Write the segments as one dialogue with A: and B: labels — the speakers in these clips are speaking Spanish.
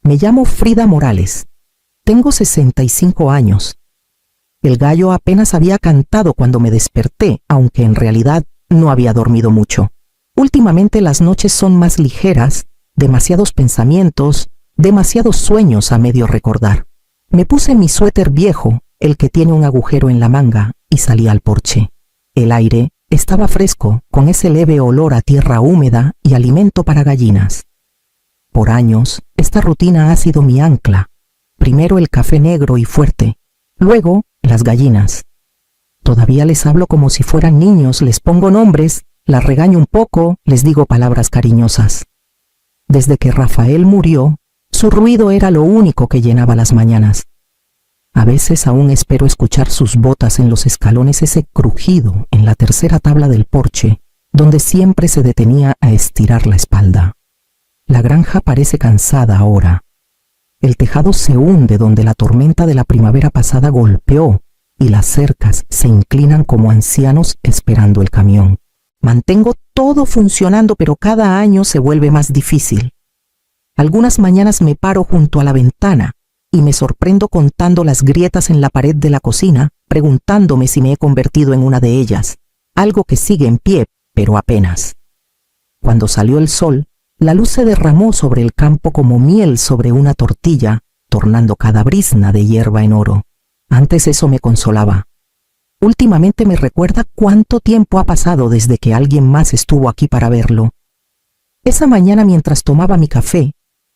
A: Me llamo Frida Morales. Tengo 65 años. El gallo apenas había cantado cuando me desperté, aunque en realidad no había dormido mucho. Últimamente las noches son más ligeras, demasiados pensamientos, demasiados sueños a medio recordar. Me puse mi suéter viejo, el que tiene un agujero en la manga, y salí al porche. El aire estaba fresco, con ese leve olor a tierra húmeda y alimento para gallinas. Por años, esta rutina ha sido mi ancla. Primero el café negro y fuerte, luego las gallinas. Todavía les hablo como si fueran niños, les pongo nombres, las regaño un poco, les digo palabras cariñosas. Desde que Rafael murió, su ruido era lo único que llenaba las mañanas. A veces aún espero escuchar sus botas en los escalones, ese crujido en la tercera tabla del porche, donde siempre se detenía a estirar la espalda. La granja parece cansada ahora. El tejado se hunde donde la tormenta de la primavera pasada golpeó y las cercas se inclinan como ancianos esperando el camión. Mantengo todo funcionando, pero cada año se vuelve más difícil. Algunas mañanas me paro junto a la ventana y me sorprendo contando las grietas en la pared de la cocina, preguntándome si me he convertido en una de ellas, algo que sigue en pie, pero apenas. Cuando salió el sol, la luz se derramó sobre el campo como miel sobre una tortilla, tornando cada brizna de hierba en oro. Antes eso me consolaba. Últimamente me recuerda cuánto tiempo ha pasado desde que alguien más estuvo aquí para verlo. Esa mañana, mientras tomaba mi café,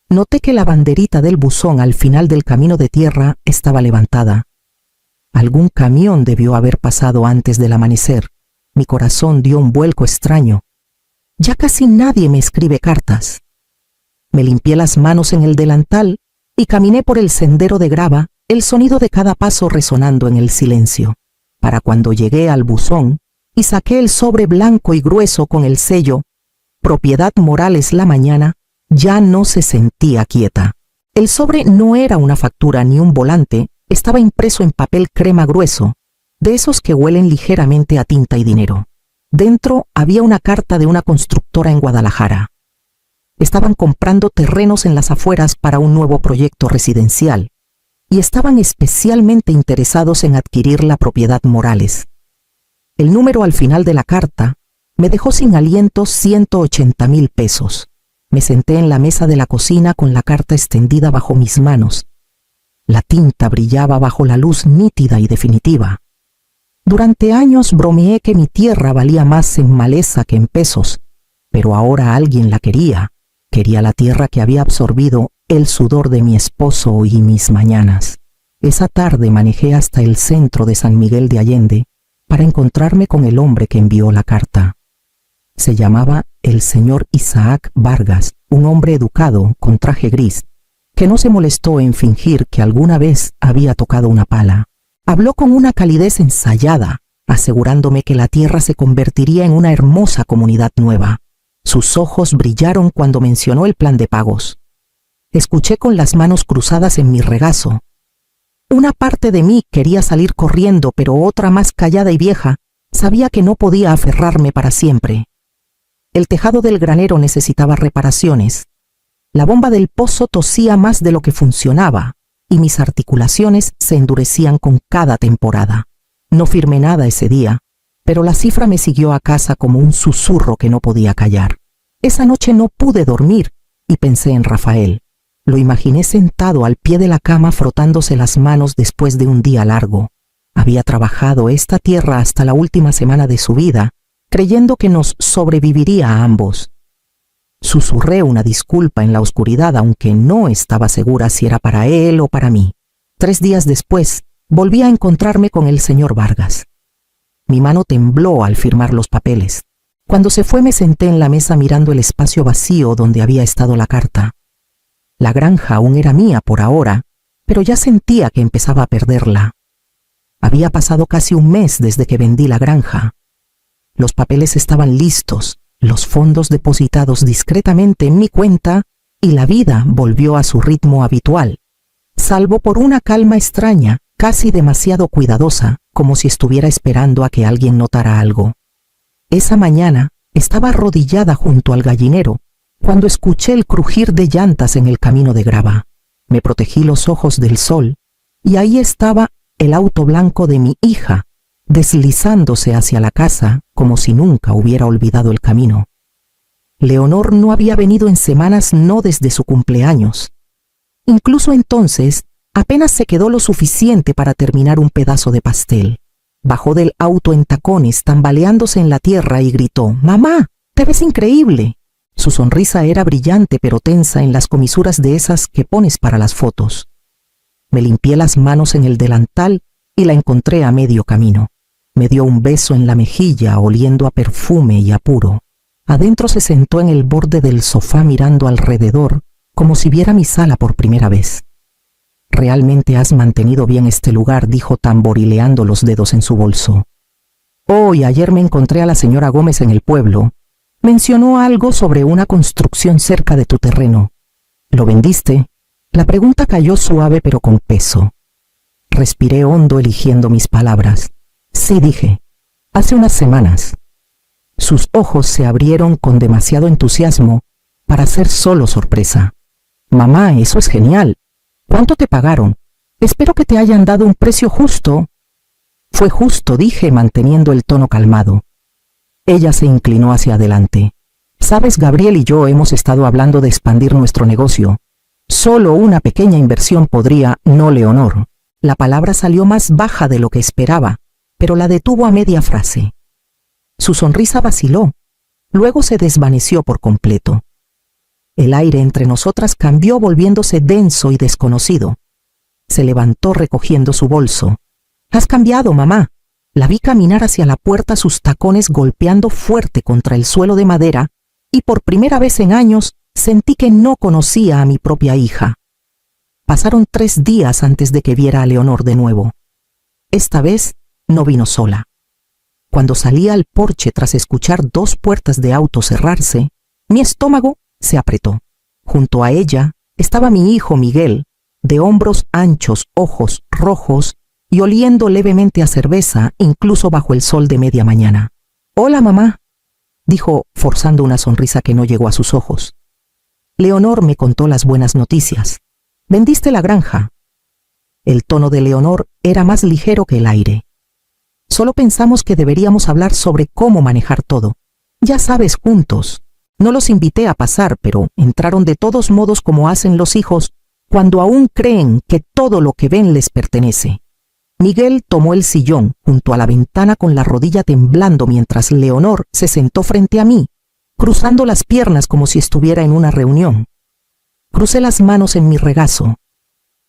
A: noté que la banderita del buzón al final del camino de tierra estaba levantada. Algún camión debió haber pasado antes del amanecer. Mi corazón dio un vuelco extraño. Ya casi nadie me escribe cartas. Me limpié las manos en el delantal y caminé por el sendero de grava, el sonido de cada paso resonando en el silencio. Para cuando llegué al buzón y saqué el sobre blanco y grueso con el sello Propiedad Morales La Mañana, ya no se sentía quieta. El sobre no era una factura ni un volante, estaba impreso en papel crema grueso, de esos que huelen ligeramente a tinta y dinero. Dentro había una carta de una constructora en Guadalajara. Estaban comprando terrenos en las afueras para un nuevo proyecto residencial y estaban especialmente interesados en adquirir la propiedad Morales. El número al final de la carta me dejó sin aliento. 180,000 pesos. Me senté en la mesa de la cocina con la carta extendida bajo mis manos. La tinta brillaba bajo la luz nítida y definitiva. Durante años bromeé que mi tierra valía más en maleza que en pesos, pero ahora alguien la quería. Quería la tierra que había absorbido el sudor de mi esposo y mis mañanas. Esa tarde manejé hasta el centro de San Miguel de Allende para encontrarme con el hombre que envió la carta. Se llamaba el señor Isaac Vargas, un hombre educado con traje gris, que no se molestó en fingir que alguna vez había tocado una pala. Habló con una calidez ensayada, asegurándome que la tierra se convertiría en una hermosa comunidad nueva. Sus ojos brillaron cuando mencionó el plan de pagos. Escuché con las manos cruzadas en mi regazo. Una parte de mí quería salir corriendo, pero otra, más callada y vieja, sabía que no podía aferrarme para siempre. El tejado del granero necesitaba reparaciones. La bomba del pozo tosía más de lo que funcionaba, y mis articulaciones se endurecían con cada temporada. No firmé nada ese día, pero la cifra me siguió a casa como un susurro que no podía callar. Esa noche no pude dormir y pensé en Rafael. Lo imaginé sentado al pie de la cama frotándose las manos después de un día largo. Había trabajado esta tierra hasta la última semana de su vida, creyendo que nos sobreviviría a ambos. Susurré una disculpa en la oscuridad, aunque no estaba segura si era para él o para mí. 3 días después, volví a encontrarme con el señor Vargas. Mi mano tembló al firmar los papeles. Cuando se fue me senté en la mesa mirando el espacio vacío donde había estado la carta. La granja aún era mía por ahora, pero ya sentía que empezaba a perderla. Había pasado casi un mes desde que vendí la granja. Los papeles estaban listos, los fondos depositados discretamente en mi cuenta y la vida volvió a su ritmo habitual, salvo por una calma extraña, casi demasiado cuidadosa, como si estuviera esperando a que alguien notara algo. Esa mañana estaba arrodillada junto al gallinero cuando escuché el crujir de llantas en el camino de grava. Me protegí los ojos del sol y ahí estaba el auto blanco de mi hija, deslizándose hacia la casa como si nunca hubiera olvidado el camino. Leonor no había venido en semanas, no desde su cumpleaños. Incluso entonces, apenas se quedó lo suficiente para terminar un pedazo de pastel. Bajó del auto en tacones, tambaleándose en la tierra, y gritó: «¡Mamá, te ves increíble!». Su sonrisa era brillante pero tensa en las comisuras de esas que pones para las fotos. Me limpié las manos en el delantal y la encontré a medio camino. Me dio un beso en la mejilla, oliendo a perfume y a puro. Adentro se sentó en el borde del sofá mirando alrededor, como si viera mi sala por primera vez. «Realmente has mantenido bien este lugar», dijo tamborileando los dedos en su bolso. «Oh, y ayer me encontré a la señora Gómez en el pueblo. Mencionó algo sobre una construcción cerca de tu terreno. ¿Lo vendiste?». La pregunta cayó suave pero con peso. Respiré hondo eligiendo mis palabras. «Sí», dije, «hace unas semanas». Sus ojos se abrieron con demasiado entusiasmo para ser solo sorpresa. «Mamá, eso es genial. ¿Cuánto te pagaron? Espero que te hayan dado un precio justo». «Fue justo», dije, manteniendo el tono calmado. Ella se inclinó hacia adelante. «Sabes, Gabriel y yo hemos estado hablando de expandir nuestro negocio. Solo una pequeña inversión podría, ¿no, Leonor?». La palabra salió más baja de lo que esperaba, pero la detuvo a media frase. Su sonrisa vaciló, luego se desvaneció por completo. El aire entre nosotras cambió, volviéndose denso y desconocido. Se levantó recogiendo su bolso. «Has cambiado, mamá». La vi caminar hacia la puerta, sus tacones golpeando fuerte contra el suelo de madera, y por primera vez en años sentí que no conocía a mi propia hija. Pasaron 3 días antes de que viera a Leonor de nuevo. Esta vez no vino sola. Cuando salí al porche tras escuchar 2 puertas de auto cerrarse, mi estómago se apretó. Junto a ella estaba mi hijo Miguel, de hombros anchos, ojos rojos y oliendo levemente a cerveza, incluso bajo el sol de media mañana. «Hola, mamá», dijo, forzando una sonrisa que no llegó a sus ojos. Leonor me contó las buenas noticias. «Vendiste la granja». El tono de Leonor era más ligero que el aire. «Solo pensamos que deberíamos hablar sobre cómo manejar todo. Ya sabes, juntos. No los invité a pasar, pero entraron de todos modos, como hacen los hijos cuando aún creen que todo lo que ven les pertenece». Miguel tomó el sillón junto a la ventana con la rodilla temblando mientras Leonor se sentó frente a mí, cruzando las piernas como si estuviera en una reunión. Crucé las manos en mi regazo.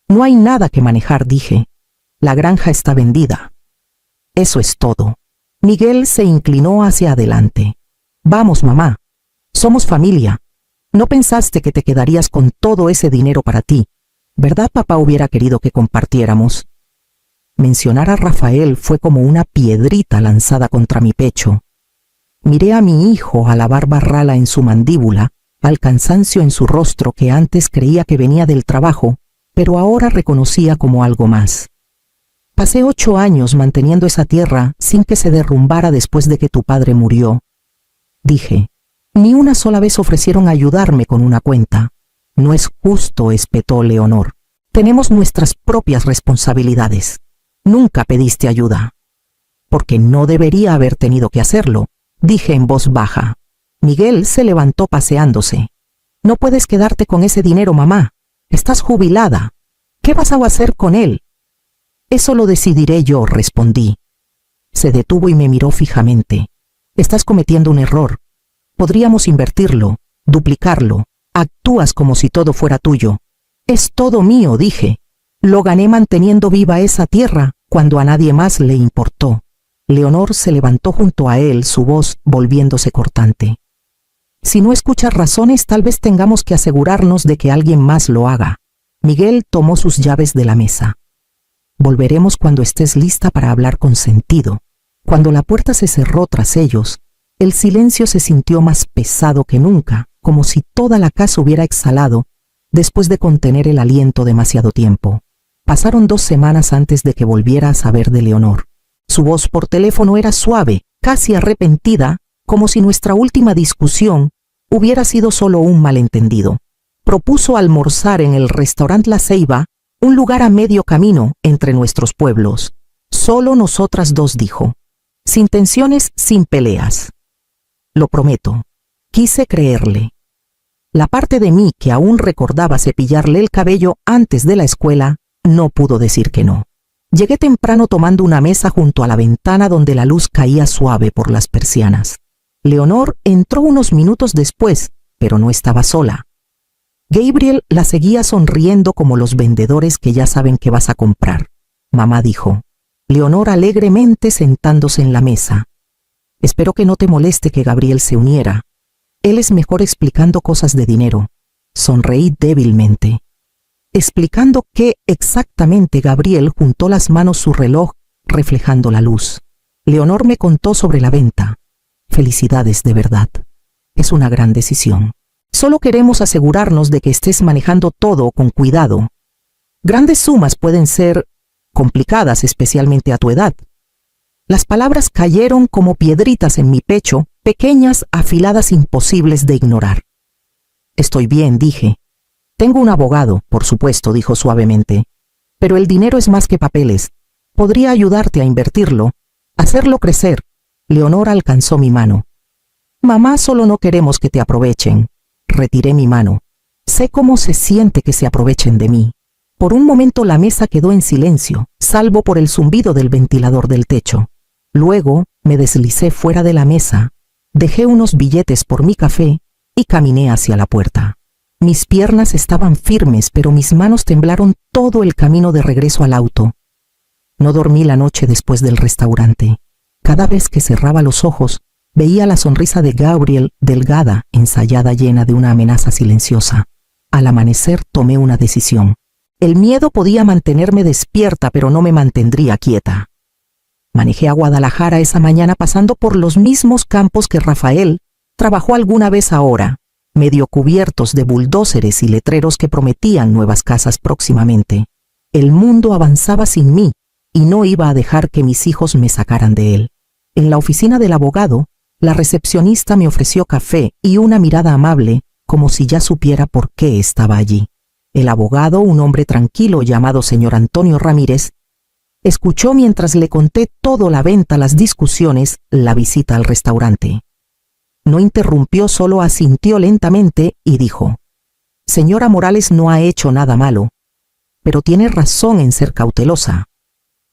A: «No hay nada que manejar», dije. «La granja está vendida». «Eso es todo». Miguel se inclinó hacia adelante. «Vamos, mamá. Somos familia. No pensaste que te quedarías con todo ese dinero para ti. ¿Verdad, papá hubiera querido que compartiéramos?» Mencionar a Rafael fue como una piedrita lanzada contra mi pecho. Miré a mi hijo, a la barba rala en su mandíbula, al cansancio en su rostro que antes creía que venía del trabajo, pero ahora reconocía como algo más. «Pasé 8 años manteniendo esa tierra sin que se derrumbara después de que tu padre murió», dije. «Ni una sola vez ofrecieron ayudarme con una cuenta». «No es justo», espetó Leonor. «Tenemos nuestras propias responsabilidades. Nunca pediste ayuda». «Porque no debería haber tenido que hacerlo», dije en voz baja. Miguel se levantó paseándose. «No puedes quedarte con ese dinero, mamá. Estás jubilada. ¿Qué vas a hacer con él?». «Eso lo decidiré yo», respondí. Se detuvo y me miró fijamente. «Estás cometiendo un error. Podríamos invertirlo, duplicarlo. Actúas como si todo fuera tuyo». «Es todo mío», dije. «Lo gané manteniendo viva esa tierra cuando a nadie más le importó». Leonor se levantó junto a él, su voz volviéndose cortante. «Si no escuchas razones, tal vez tengamos que asegurarnos de que alguien más lo haga». Miguel tomó sus llaves de la mesa. «Volveremos cuando estés lista para hablar con sentido». Cuando la puerta se cerró tras ellos, el silencio se sintió más pesado que nunca, como si toda la casa hubiera exhalado después de contener el aliento demasiado tiempo. Pasaron 2 semanas antes de que volviera a saber de Leonor. Su voz por teléfono era suave, casi arrepentida, como si nuestra última discusión hubiera sido solo un malentendido. propuso almorzar en el restaurante La Ceiba, un lugar a medio camino entre nuestros pueblos. Solo nosotras dos, dijo. Sin tensiones, sin peleas. Lo prometo. Quise creerle. La parte de mí que aún recordaba cepillarle el cabello antes de la escuela no pudo decir que no. Llegué temprano tomando una mesa junto a la ventana donde la luz caía suave por las persianas. Leonor entró unos minutos después, pero no estaba sola. Gabriel la seguía sonriendo como los vendedores que ya saben que vas a comprar. Mamá dijo. Leonor alegremente sentándose en la mesa. Espero que no te moleste que Gabriel se uniera. Él es mejor explicando cosas de dinero. Sonreí débilmente. Explicando qué exactamente. Gabriel juntó las manos su reloj, reflejando la luz. Leonor me contó sobre la venta. Felicidades, de verdad. Es una gran decisión. Solo queremos asegurarnos de que estés manejando todo con cuidado. Grandes sumas pueden ser complicadas, especialmente a tu edad. Las palabras cayeron como piedritas en mi pecho, pequeñas, afiladas, imposibles de ignorar. Estoy bien, dije. Tengo un abogado, por supuesto, dijo suavemente. Pero el dinero es más que papeles. Podría ayudarte a invertirlo, hacerlo crecer. Leonor alcanzó mi mano. Mamá, solo no queremos que te aprovechen. Retiré mi mano. Sé cómo se siente que se aprovechen de mí. Por un momento la mesa quedó en silencio, salvo por el zumbido del ventilador del techo. Luego me deslicé fuera de la mesa, dejé unos billetes por mi café y caminé hacia la puerta. Mis piernas estaban firmes, pero mis manos temblaron todo el camino de regreso al auto. No dormí la noche después del restaurante. Cada vez que cerraba los ojos, veía la sonrisa de Gabriel, delgada, ensayada, llena de una amenaza silenciosa. Al amanecer tomé una decisión. El miedo podía mantenerme despierta, pero no me mantendría quieta. Manejé a Guadalajara esa mañana pasando por los mismos campos que Rafael trabajó alguna vez ahora, medio cubiertos de bulldózeres y letreros que prometían nuevas casas próximamente. El mundo avanzaba sin mí y no iba a dejar que mis hijos me sacaran de él. En la oficina del abogado, la recepcionista me ofreció café y una mirada amable, como si ya supiera por qué estaba allí. El abogado, un hombre tranquilo llamado señor Antonio Ramírez, escuchó mientras le conté todo: la venta, las discusiones, la visita al restaurante. No interrumpió, solo asintió lentamente y dijo: Señora Morales no ha hecho nada malo, pero tiene razón en ser cautelosa.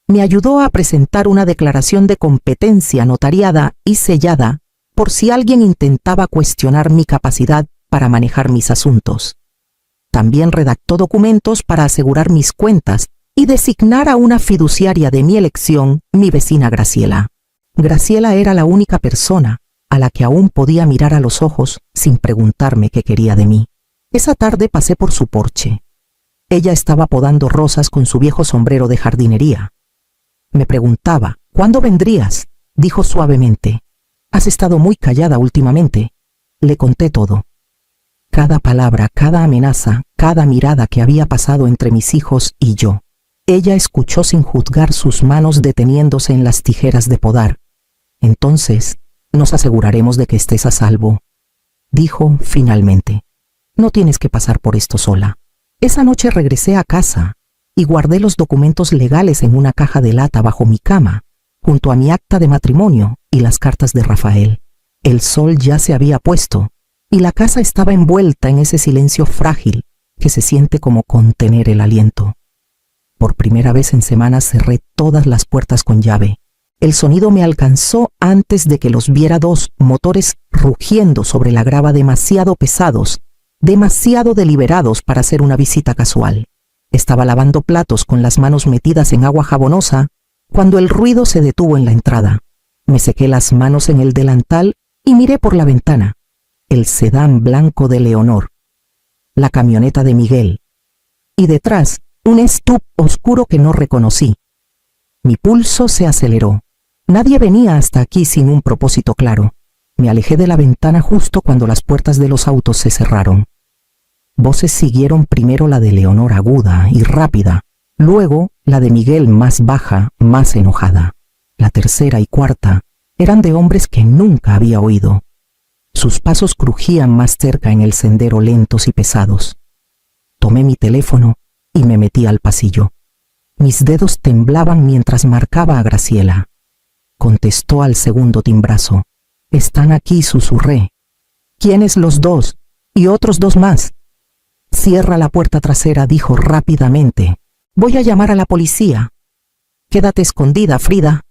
A: Me ayudó a presentar una declaración de competencia notariada y sellada por si alguien intentaba cuestionar mi capacidad para manejar mis asuntos. También redactó documentos para asegurar mis cuentas y designar a una fiduciaria de mi elección, mi vecina Graciela. Graciela era la única persona a la que aún podía mirar a los ojos sin preguntarme qué quería de mí. Esa tarde pasé por su porche. Ella estaba podando rosas con su viejo sombrero de jardinería. Me preguntaba: ¿cuándo vendrías? Dijo suavemente. Has estado muy callada últimamente. Le conté todo. Cada palabra, cada amenaza, cada mirada que había pasado entre mis hijos y yo. Ella escuchó sin juzgar, sus manos deteniéndose en las tijeras de podar. Entonces, nos aseguraremos de que estés a salvo, dijo finalmente. No tienes que pasar por esto sola. Esa noche regresé a casa y guardé los documentos legales en una caja de lata bajo mi cama, junto a mi acta de matrimonio y las cartas de Rafael. El sol ya se había puesto y la casa estaba envuelta en ese silencio frágil que se siente como contener el aliento. Por primera vez en semanas cerré todas las puertas con llave. El sonido me alcanzó antes de que los viera: dos motores rugiendo sobre la grava, demasiado pesados, demasiado deliberados para hacer una visita casual. Estaba lavando platos con las manos metidas en agua jabonosa cuando el ruido se detuvo en la entrada. Me sequé las manos en el delantal y miré por la ventana. El sedán blanco de Leonor, la camioneta de Miguel y detrás un SUV oscuro que no reconocí. Mi pulso se aceleró. Nadie venía hasta aquí sin un propósito claro. Me alejé de la ventana justo cuando las puertas de los autos se cerraron. Voces siguieron: primero la de Leonor, aguda y rápida, luego la de Miguel, más baja, más enojada. La tercera y cuarta eran de hombres que nunca había oído. Sus pasos crujían más cerca en el sendero, lentos y pesados. Tomé mi teléfono y me metí al pasillo. Mis dedos temblaban mientras marcaba a Graciela. Contestó al segundo timbrazo. «Están aquí», susurré. «¿Quiénes los dos? Y otros dos más». «Cierra la puerta trasera», dijo rápidamente. «Voy a llamar a la policía». «Quédate escondida, Frida.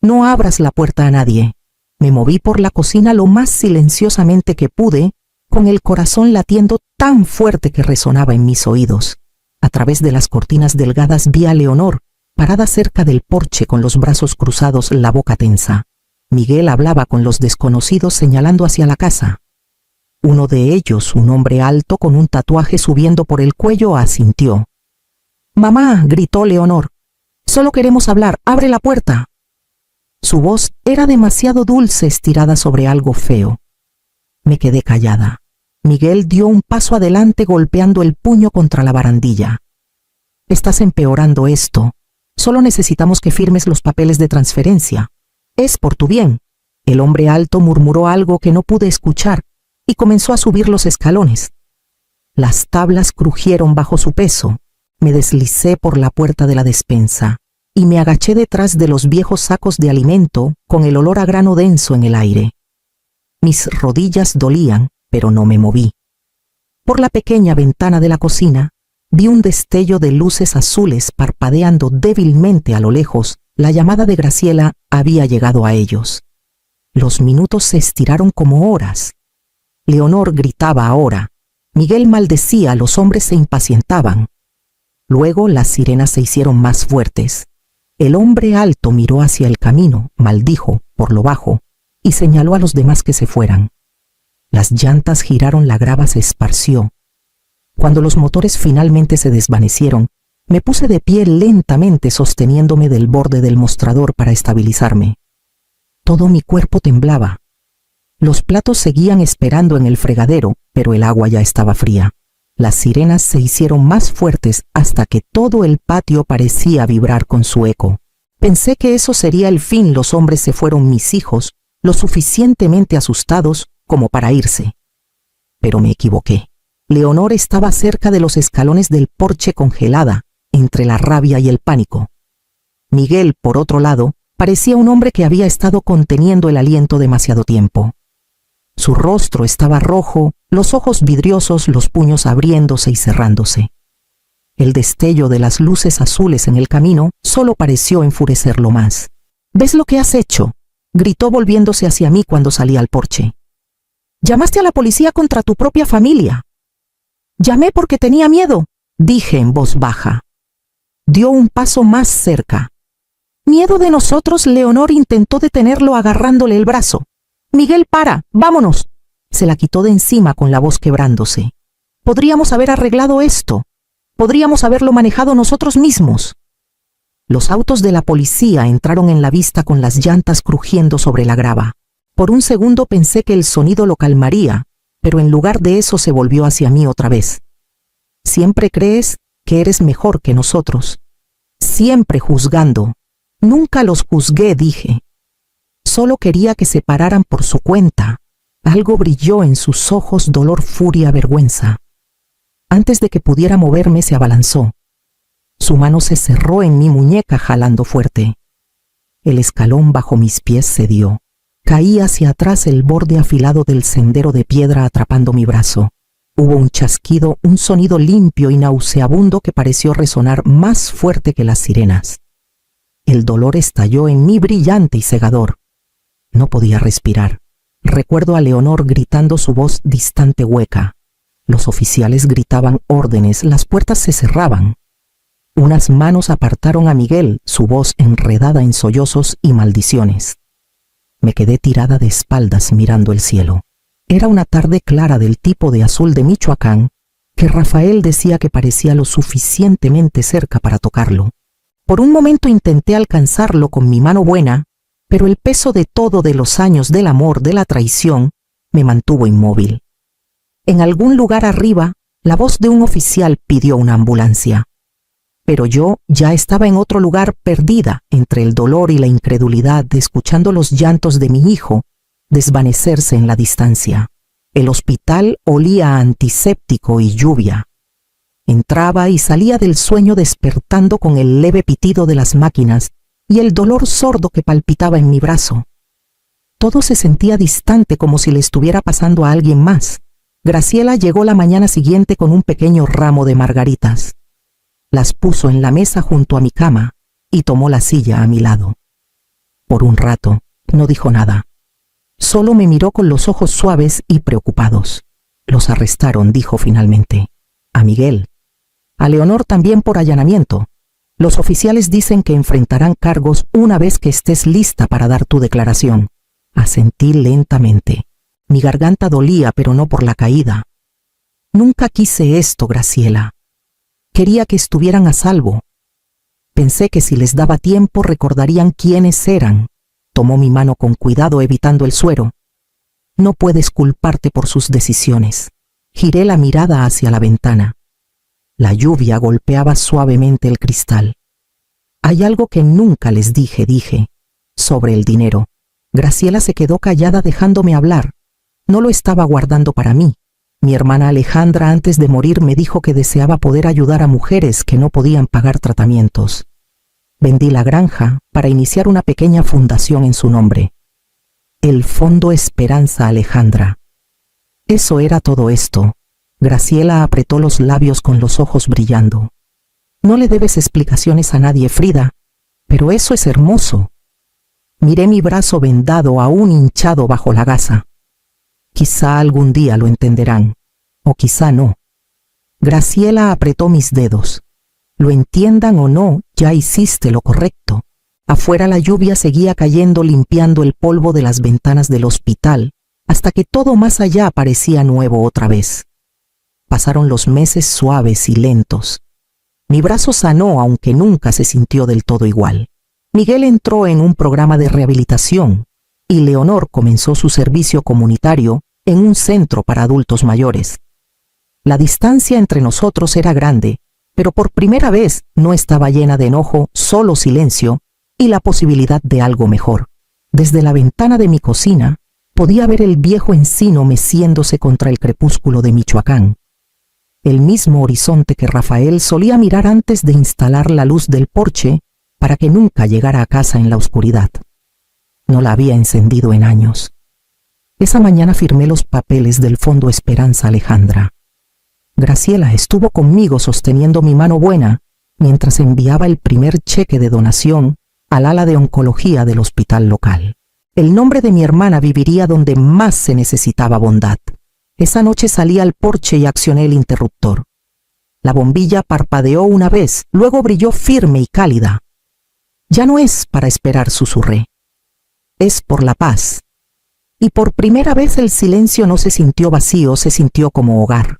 A: No abras la puerta a nadie». Me moví por la cocina lo más silenciosamente que pude, con el corazón latiendo tan fuerte que resonaba en mis oídos. A través de las cortinas delgadas vi a Leonor, parada cerca del porche con los brazos cruzados, la boca tensa. Miguel hablaba con los desconocidos señalando hacia la casa. Uno de ellos, un hombre alto con un tatuaje subiendo por el cuello, asintió. «Mamá», gritó Leonor. «Solo queremos hablar, abre la puerta». Su voz era demasiado dulce, estirada sobre algo feo. Me quedé callada. Miguel dio un paso adelante golpeando el puño contra la barandilla. «Estás empeorando esto. Solo necesitamos que firmes los papeles de transferencia. Es por tu bien». El hombre alto murmuró algo que no pude escuchar y comenzó a subir los escalones. Las tablas crujieron bajo su peso. Me deslicé por la puerta de la despensa y me agaché detrás de los viejos sacos de alimento con el olor a grano denso en el aire. Mis rodillas dolían, pero no me moví. Por la pequeña ventana de la cocina vi un destello de luces azules parpadeando débilmente a lo lejos. La llamada de Graciela había llegado a ellos. Los minutos se estiraron como horas. Leonor gritaba ahora. Miguel maldecía, los hombres se impacientaban. Luego las sirenas se hicieron más fuertes. El hombre alto miró hacia el camino, maldijo por lo bajo y señaló a los demás que se fueran. Las llantas giraron, la grava se esparció. Cuando los motores finalmente se desvanecieron, me puse de pie lentamente sosteniéndome del borde del mostrador para estabilizarme. Todo mi cuerpo temblaba. Los platos seguían esperando en el fregadero, pero el agua ya estaba fría. Las sirenas se hicieron más fuertes hasta que todo el patio parecía vibrar con su eco. Pensé que eso sería el fin. Los hombres se fueron, mis hijos, lo suficientemente asustados como para irse. Pero me equivoqué. Leonor estaba cerca de los escalones del porche, congelada entre la rabia y el pánico. Miguel, por otro lado, parecía un hombre que había estado conteniendo el aliento demasiado tiempo. Su rostro estaba rojo, los ojos vidriosos, los puños abriéndose y cerrándose. El destello de las luces azules en el camino solo pareció enfurecerlo más. «¿Ves lo que has hecho?», gritó volviéndose hacia mí cuando salí al porche. «Llamaste a la policía contra tu propia familia». «Llamé porque tenía miedo», dije en voz baja. Dio un paso más cerca. «¿Miedo de nosotros?». Leonor intentó detenerlo agarrándole el brazo. «Miguel, para, vámonos». Se la quitó de encima con la voz quebrándose. «Podríamos haber arreglado esto. Podríamos haberlo manejado nosotros mismos». Los autos de la policía entraron en la vista con las llantas crujiendo sobre la grava. Por un segundo pensé que el sonido lo calmaría, pero en lugar de eso se volvió hacia mí otra vez. «Siempre crees que eres mejor que nosotros. Siempre juzgando». «Nunca los juzgué», dije. Solo quería que se pararan por su cuenta. Algo brilló en sus ojos, dolor, furia, vergüenza. Antes de que pudiera moverme, se abalanzó. Su mano se cerró en mi muñeca jalando fuerte. El escalón bajo mis pies cedió. Caí hacia atrás, el borde afilado del sendero de piedra atrapando mi brazo. Hubo un chasquido, un sonido limpio y nauseabundo que pareció resonar más fuerte que las sirenas. El dolor estalló en mí brillante y cegador. No podía respirar. Recuerdo a Leonor gritando, su voz distante, hueca. Los oficiales gritaban órdenes, las puertas se cerraban. Unas manos apartaron a Miguel, su voz enredada en sollozos y maldiciones. Me quedé tirada de espaldas mirando el cielo. Era una tarde clara del tipo de azul de Michoacán que Rafael decía que parecía lo suficientemente cerca para tocarlo. Por un momento intenté alcanzarlo con mi mano buena, pero el peso de todo, de los años, del amor, de la traición, me mantuvo inmóvil. En algún lugar arriba, la voz de un oficial pidió una ambulancia. Pero yo ya estaba en otro lugar, perdida entre el dolor y la incredulidad, escuchando los llantos de mi hijo desvanecerse en la distancia. El hospital olía a antiséptico y lluvia. Entraba y salía del sueño despertando con el leve pitido de las máquinas y el dolor sordo que palpitaba en mi brazo. Todo se sentía distante, como si le estuviera pasando a alguien más. Graciela llegó la mañana siguiente con un pequeño ramo de margaritas. Las puso en la mesa junto a mi cama y tomó la silla a mi lado. Por un rato no dijo nada. Solo me miró con los ojos suaves y preocupados. Los arrestaron, dijo finalmente. A Miguel. A Leonor también por allanamiento. Los oficiales dicen que enfrentarán cargos una vez que estés lista para dar tu declaración. Asentí lentamente. Mi garganta dolía, pero no por la caída. Nunca quise esto, Graciela. Quería que estuvieran a salvo. Pensé que si les daba tiempo recordarían quiénes eran. Tomó mi mano con cuidado, evitando el suero. No puedes culparte por sus decisiones. Giré la mirada hacia la ventana. La lluvia golpeaba suavemente el cristal. Hay algo que nunca les dije, sobre el dinero. Graciela se quedó callada dejándome hablar. No lo estaba guardando para mí. Mi hermana Alejandra, antes de morir, me dijo que deseaba poder ayudar a mujeres que no podían pagar tratamientos. Vendí la granja para iniciar una pequeña fundación en su nombre. El Fondo Esperanza Alejandra. Eso era todo esto. Graciela apretó los labios con los ojos brillando. No le debes explicaciones a nadie, Frida, pero eso es hermoso. Miré mi brazo vendado, aún hinchado bajo la gasa. Quizá algún día lo entenderán, o quizá no. Graciela apretó mis dedos. Lo entiendan o no, ya hiciste lo correcto. Afuera la lluvia seguía cayendo, limpiando el polvo de las ventanas del hospital, hasta que todo más allá parecía nuevo otra vez. Pasaron los meses suaves y lentos. Mi brazo sanó, aunque nunca se sintió del todo igual. Miguel entró en un programa de rehabilitación y Leonor comenzó su servicio comunitario en un centro para adultos mayores. La distancia entre nosotros era grande, pero por primera vez no estaba llena de enojo, solo silencio y la posibilidad de algo mejor. Desde la ventana de mi cocina podía ver el viejo encino meciéndose contra el crepúsculo de Michoacán. El mismo horizonte que Rafael solía mirar antes de instalar la luz del porche para que nunca llegara a casa en la oscuridad. No la había encendido en años. Esa mañana firmé los papeles del Fondo Esperanza Alejandra. Graciela estuvo conmigo sosteniendo mi mano buena mientras enviaba el primer cheque de donación al ala de oncología del hospital local. El nombre de mi hermana viviría donde más se necesitaba bondad. Esa noche salí al porche y accioné el interruptor. La bombilla parpadeó una vez, luego brilló firme y cálida. Ya no es para esperar, susurré. Es por la paz. Y por primera vez el silencio no se sintió vacío, se sintió como hogar.